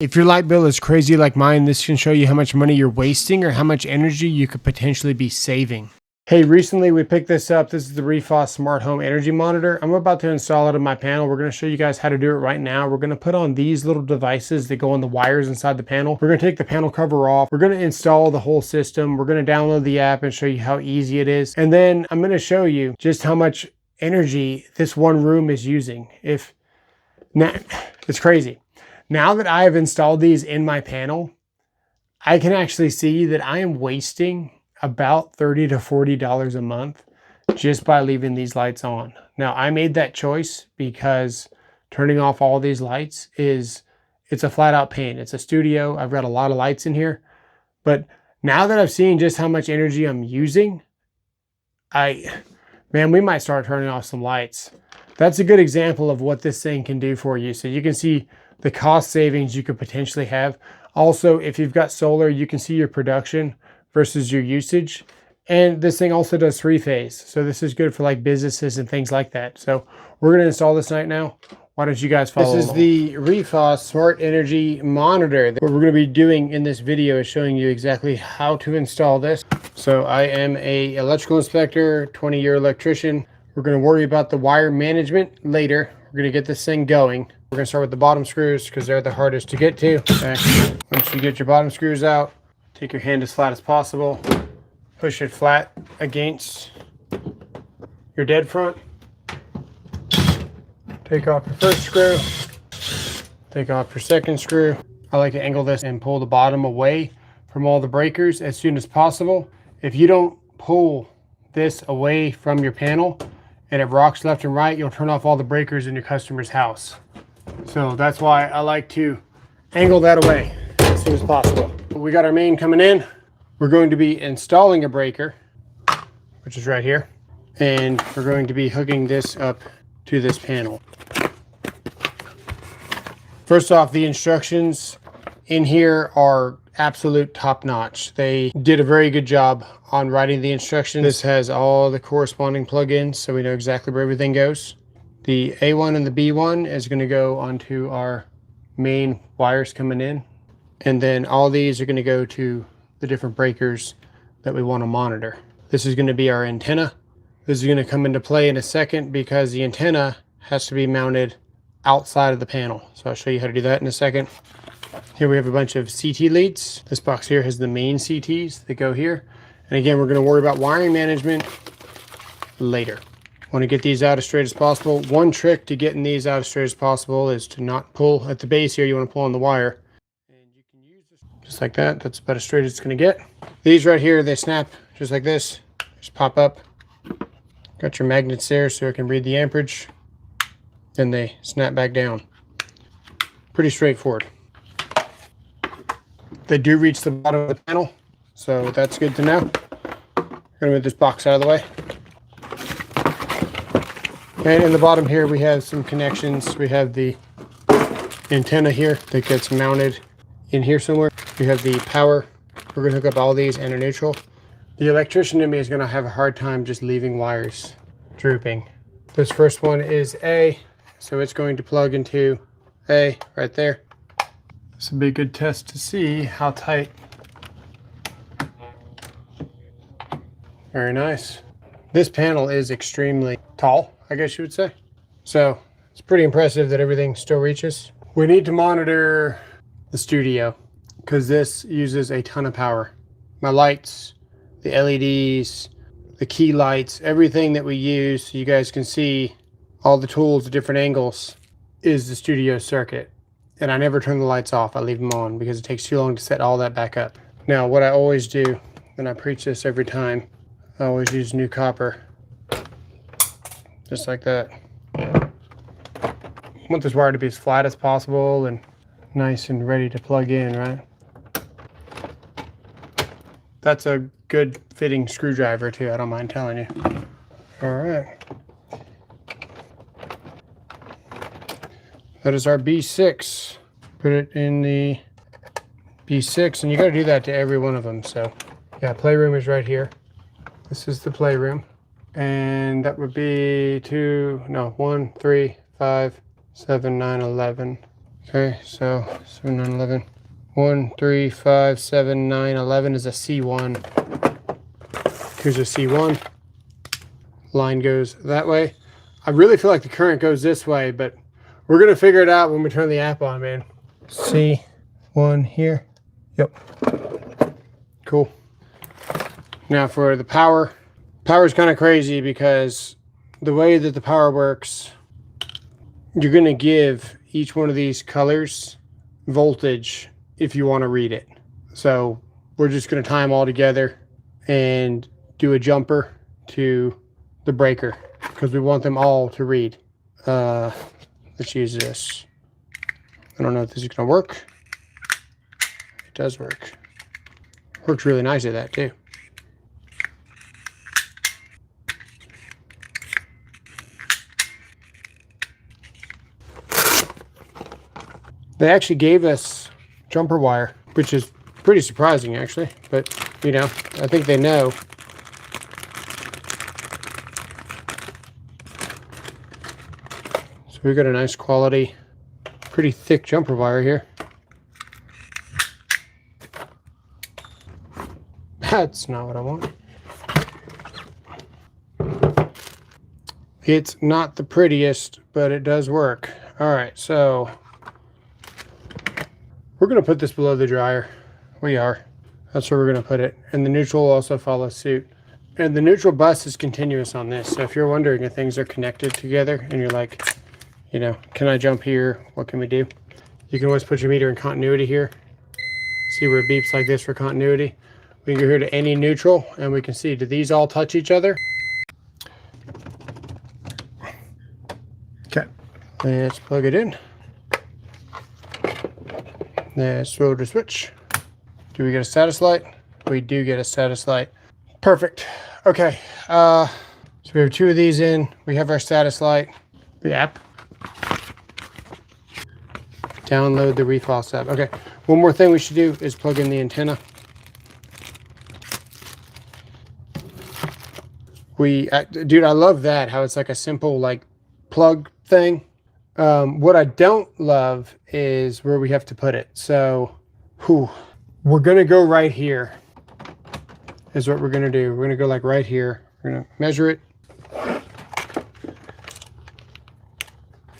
If your light bill is crazy like mine, this can show you how much money you're wasting or how much energy you could potentially be saving. Hey, recently we picked this up. This is the Refoss Smart Home Energy Monitor. I'm about to install it on my panel. We're going to show you guys how to do it right now. We're going to put on these little devices that go on the wires inside the panel. We're going to take the panel cover off. We're going to install the whole system. We're going to download the app and show you how easy it is. And then I'm going to show you just how much energy this one room is using. It's crazy. Now that I have installed these in my panel, I can actually see that I am wasting about $30 to $40 a month just by leaving these lights on. Now, I made that choice because turning off all these lights it's a flat out pain. It's a studio. I've got a lot of lights in here. But now that I've seen just how much energy I'm using, man, we might start turning off some lights. That's a good example of what this thing can do for you. So you can see the cost savings you could potentially have. Also, if you've got solar, you can see your production versus your usage. And this thing also does 3-phase. So this is good for like businesses and things like that. So we're going to install this right now. Why don't you guys follow along? This is the Refoss Smart Energy Monitor. What we're going to be doing in this video is showing you exactly how to install this. So I am a electrical inspector, 20-year electrician. We're going to worry about the wire management later. We're going to get this thing going. We're going to start with the bottom screws because they're the hardest to get to. Okay. Once you get your bottom screws out, take your hand as flat as possible. Push it flat against your dead front. Take off your first screw. Take off your second screw. I like to angle this and pull the bottom away from all the breakers as soon as possible. If you don't pull this away from your panel and it rocks left and right, you'll turn off all the breakers in your customer's house. So that's why I like to angle that away as soon as possible. We got our main coming in. We're going to be installing a breaker, which is right here. And we're going to be hooking this up to this panel. First off, the instructions in here are absolute top notch. They did a very good job on writing the instructions. This has all the corresponding plugins, so we know exactly where everything goes. The A1 and the B1 is going to go onto our main wires coming in. And then all these are going to go to the different breakers that we want to monitor. This is going to be our antenna. This is going to come into play in a second because the antenna has to be mounted outside of the panel. So I'll show you how to do that in a second. Here we have a bunch of CT leads. This box here has the main CTs that go here. And again, we're going to worry about wiring management later. Want to get these out as straight as possible. One trick to getting these out as straight as possible is to not pull at the base here. You want to pull on the wire. And you can use this just like that. That's about as straight as it's going to get. These right here, they snap just like this. Just pop up. Got your magnets there so it can read the amperage. Then they snap back down. Pretty straightforward. They do reach the bottom of the panel, so that's good to know. I'm going to move this box out of the way. And in the bottom here, we have some connections. We have the antenna here that gets mounted in here somewhere. We have the power. We're going to hook up all these and a neutral. The electrician in me is going to have a hard time just leaving wires drooping. This first one is A, so it's going to plug into A right there. This will be a good test to see how tight. Very nice. This panel is extremely tall, I guess you would say. So it's pretty impressive that everything still reaches. We need to monitor the studio because this uses a ton of power. My lights, the LEDs, the key lights, everything that we use so you guys can see all the tools at different angles is the studio circuit. And I never turn the lights off. I leave them on because it takes too long to set all that back up. Now, what I always do, and I preach this every time, I always use new copper. Just like that. I want this wire to be as flat as possible and nice and ready to plug in, right? That's a good fitting screwdriver too, I don't mind telling you. All right. That is our B6. Put it in the B6, and you got to do that to every one of them. So yeah, playroom is right here. This is the playroom. And that would be 1, 3, 5, 7, 9, 11. Okay, so 7, 9, 11. 1, 3, 5, 7, 9, 11 is a C1. Here's a C1. Line goes that way. I really feel like the current goes this way, but we're gonna figure it out when we turn the app on, man. C1 here. Yep. Cool. Now for the power. Power is kind of crazy because the way that the power works, you're gonna give each one of these colors voltage if you want to read it. So we're just going to tie them all together and do a jumper to the breaker because we want them all to read. Let's use this. I don't know if this is going to work. It does work. Works really nice at that too. They actually gave us jumper wire, which is pretty surprising actually, but you know, I think they know. So we got a nice quality, pretty thick jumper wire here. That's not what I want. It's not the prettiest, but it does work. All right, so we're going to put this below the dryer. We are. That's where we're going to put it. And the neutral will also follow suit. And the neutral bus is continuous on this. So if you're wondering if things are connected together and you're like, you know, can I jump here? What can we do? You can always put your meter in continuity here. See where it beeps like this for continuity. We can go here to any neutral and we can see, do these all touch each other? Okay. Let's plug it in. Let's throw the switch. Do we get a status light? We do get a status light. Perfect. Okay. So we have 2 of these in. We have our status light. The app. Download the Refoss app. Okay. One more thing we should do is plug in the antenna. Dude, I love that. How it's like a simple like plug thing. What I don't love is where we have to put it. So, we're going to go right here is what we're going to do. We're going to go like right here. We're going to measure it.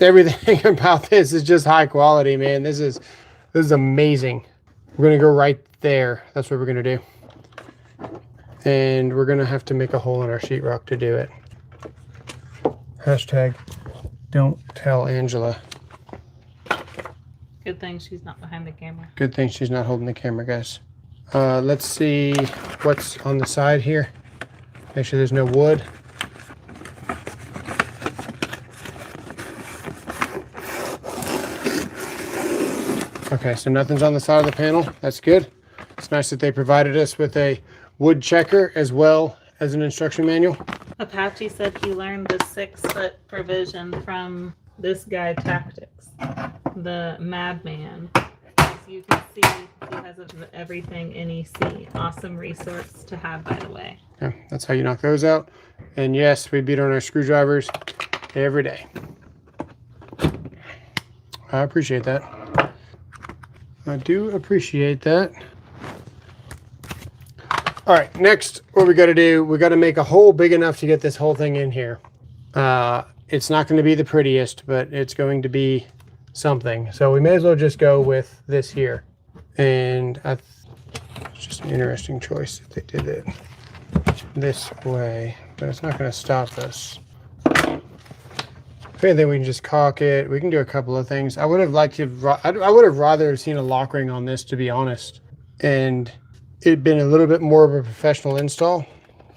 Everything about this is just high quality, man. This is amazing. We're going to go right there. That's what we're going to do. And we're going to have to make a hole in our sheetrock to do it. Hashtag don't tell Angela. Good thing she's not behind the camera. Good thing she's not holding the camera, guys. Let's see what's on the side here. Make sure there's no wood. Okay, so nothing's on the side of the panel. That's good. It's nice that they provided us with a wood checker as well as an instruction manual. Apache said he learned the 6-foot provision from this guy Tactics, the madman. As you can see, he has everything in EC. Awesome resource to have, by the way. Yeah, that's how you knock those out. And yes, we beat on our screwdrivers every day. I appreciate that. I do appreciate that. All right, next, what we got to do, we got to make a hole big enough to get this whole thing in here. It's not going to be the prettiest, but it's going to be something. So we may as well just go with this here. And it's just an interesting choice that they did it this way, but it's not going to stop us. If anything, we can just caulk it. We can do a couple of things. I would have liked to, I would have rather seen a lock ring on this, to be honest. And it'd been a little bit more of a professional install,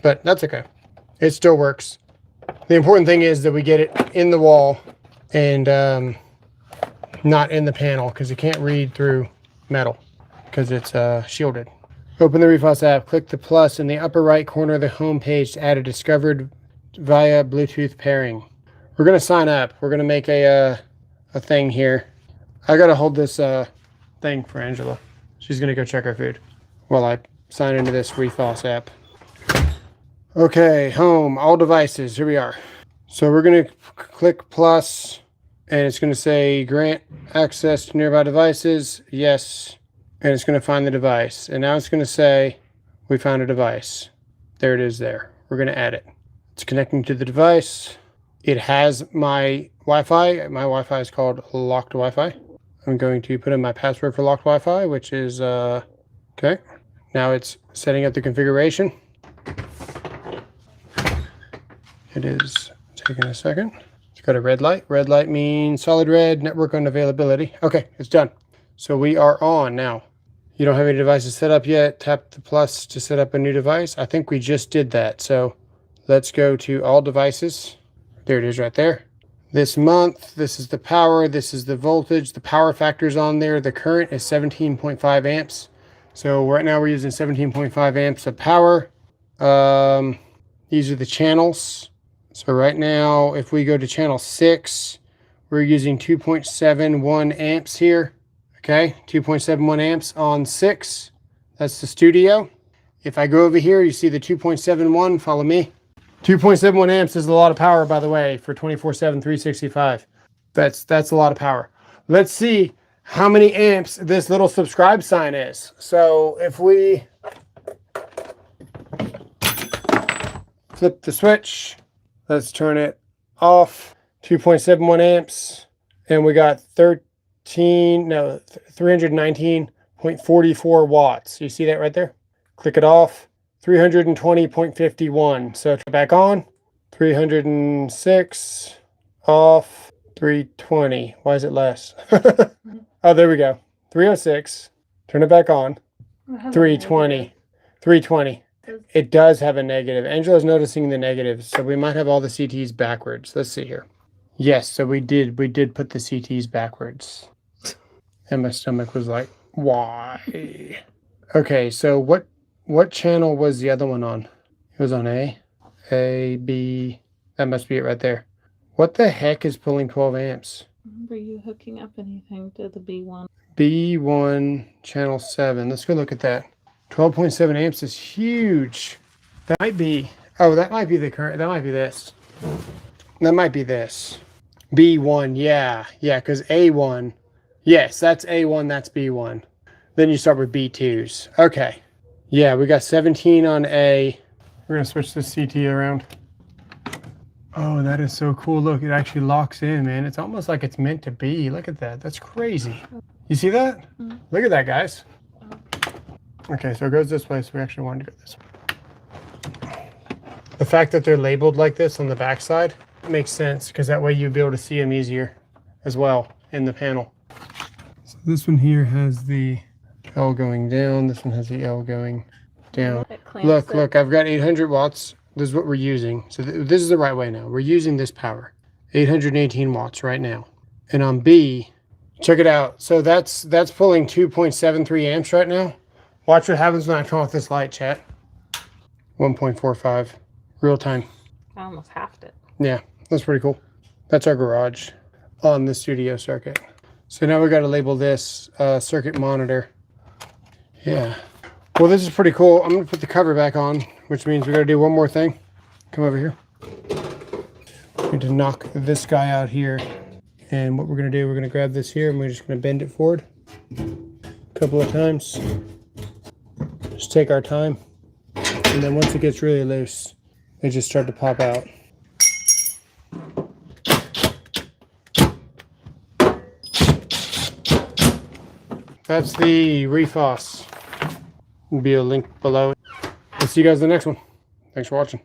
but that's okay. It still works. The important thing is that we get it in the wall and not in the panel, because you can't read through metal because it's shielded. Open the Refoss app, click the plus in the upper right corner of the home page to add a discovered via Bluetooth pairing. We're going to sign up. We're going to make a thing here. I got to hold this thing for Angela. She's going to go check her food while I sign into this Refoss app. Okay, home, all devices, here we are. So we're gonna click plus and it's going to say grant access to nearby devices. Yes. And it's going to find the device. And now it's going to say we found a device. There it is there. We're going to add it. It's connecting to the device. It has my Wi-Fi. My Wi-Fi is called locked Wi-Fi. I'm going to put in my password for locked Wi-Fi, which is, okay. Now it's setting up the configuration. It is taking a second. It's got a red light. Red light means solid red, network unavailability. Okay, it's done. So we are on now. You don't have any devices set up yet. Tap the plus to set up a new device. I think we just did that. So let's go to all devices. There it is right there. This month, this is the power, this is the voltage, the power factor's on there. The current is 17.5 amps. So right now we're using 17.5 amps of power. These are the channels. So right now, if we go to channel 6, we're using 2.71 amps here. Okay, 2.71 amps on 6. That's the studio. If I go over here, you see the 2.71, follow me. 2.71 amps is a lot of power, by the way, for 24/7, 365. That's a lot of power. Let's see how many amps this little subscribe sign is. So if we flip the switch, let's turn it off. 2.71 amps, and we got 319.44 watts. You see that right there? Click it off. 320.51. So back on. 306 off. 320. Why is it less? Oh, there we go. 306. Turn it back on. 320. 320. It does have a negative. Angela's noticing the negatives, so we might have all the CTs backwards. Let's see here. Yes, so we did put the CTs backwards. And my stomach was like, why? Okay, so what channel was the other one on? It was on A, B. That must be it right there. What the heck is pulling 12 amps? Were you hooking up anything to the B1? B1 channel 7. Let's go look at that. 12.7 amps is huge. That might be, oh, that might be the current. That might be this. That might be this. B1, yeah, because A1. Yes, that's A1, that's B1. Then you start with B2s. Okay. Yeah, we got 17 on A. We're going to switch this CT around. Oh, that is so cool. Look, it actually locks in, man. It's almost like it's meant to be. Look at that. That's crazy. You see that? Mm-hmm. Look at that, guys. Okay, so it goes this way, so we actually wanted to go this way. The fact that they're labeled like this on the back side makes sense, because that way you'll be able to see them easier as well in the panel. So this one here has the L going down. This one has the L going down. Look, I've got 800 watts. This is what we're using. So this is the right way now. We're using this power. 818 watts right now. And on B, check it out. So that's pulling 2.73 amps right now. Watch what happens when I turn off this light, chat. 1.45. Real time. I almost halved it. Yeah, that's pretty cool. That's our garage on the studio circuit. So now we got to label this circuit monitor. Yeah. Well, this is pretty cool. I'm going to put the cover back on, which means we got to do one more thing. Come over here. We need to knock this guy out here. And what we're going to do, we're going to grab this here and we're just going to bend it forward a couple of times. Just take our time. And then once it gets really loose, they just start to pop out. That's the Refoss. There'll be a link below. I'll see you guys in the next one. Thanks for watching.